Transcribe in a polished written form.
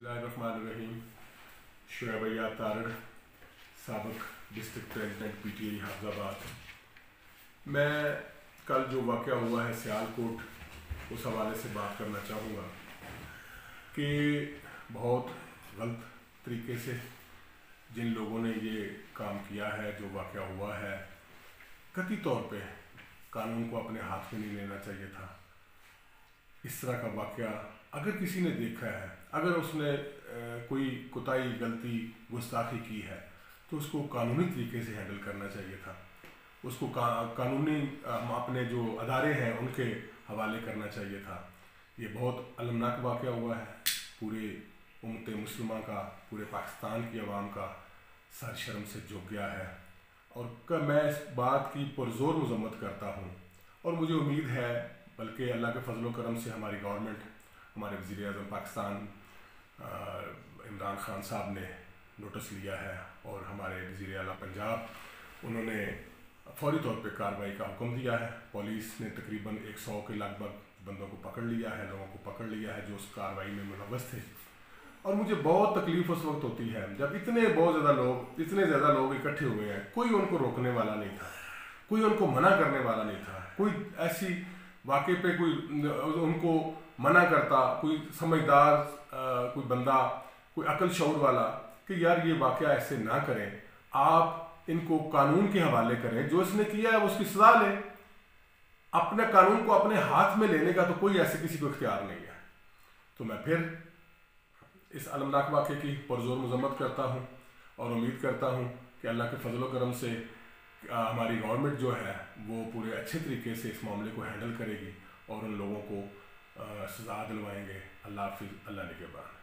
Bismillahirrahmanirrahim. Shoaib अय्याब Tarar, साबिक district president PTI Hafizabad. मैं कल जो वाक़या हुआ है सियालकोट, उस हवाले से बात करना चाहूँगा कि बहुत गलत तरीके से जिन लोगों ने ये काम किया है, जो वाक़या हुआ है, कतई तौर पे कानून को अपने हाथ में नहीं लेना चाहिए था। इस तरह का वाक़या अगर किसी ने देखा है, अगर उसने कोई कोताही, गलती, गुस्ताखी की है, तो उसको कानूनी तरीके से हैंडल करना चाहिए था। उसको कानूनी अपने जो अदारे हैं उनके हवाले करना चाहिए था। ये बहुत अलमनाक वाक़या हुआ है। पूरे उम्मत मुस्लिमा का, पूरे पाकिस्तान की आवाम का सर शर्म से झुक गया है और मैं इस बात की पुरज़ोर मज़म्मत करता हूँ और मुझे उम्मीद है, बल्कि अल्लाह के फजल करम से हमारी गवर्नमेंट, हमारे वज़ीर आज़म पाकिस्तान इमरान खान साहब ने नोटिस लिया है और हमारे वज़ीर आला पंजाब, उन्होंने फौरी तौर पे कार्रवाई का हुक्म दिया है। पुलिस ने तकरीबन 100 के लगभग बंदों को पकड़ लिया है, लोगों को पकड़ लिया है जो उस कार्रवाई में मुलव्वस थे। और मुझे बहुत तकलीफ़ उस वक्त होती है जब इतने ज़्यादा लोग इकट्ठे हुए हैं, कोई उनको रोकने वाला नहीं था, कोई उनको मना करने वाला नहीं था, कोई ऐसी वाक़े पे कोई उनको मना करता, कोई समझदार कोई बंदा, कोई अक्ल शऊर वाला कि यार ये वाक़या ऐसे ना करें, आप इनको कानून के हवाले करें, जो इसने किया है उसकी सज़ा लें। अपने कानून को अपने हाथ में लेने का तो कोई ऐसे किसी को इख्तियार नहीं है। तो मैं फिर इस अलमनाक वाक़े की पुरज़ोर मज़म्मत करता हूँ और उम्मीद करता हूँ कि अल्लाह के फजल व करम से हमारी गवर्नमेंट जो है वो पूरे अच्छे तरीके से इस मामले को हैंडल करेगी और उन लोगों को सज़ा दिलवाएंगे। अल्लाह हाफ़िज़, अल्लाह निगहबान।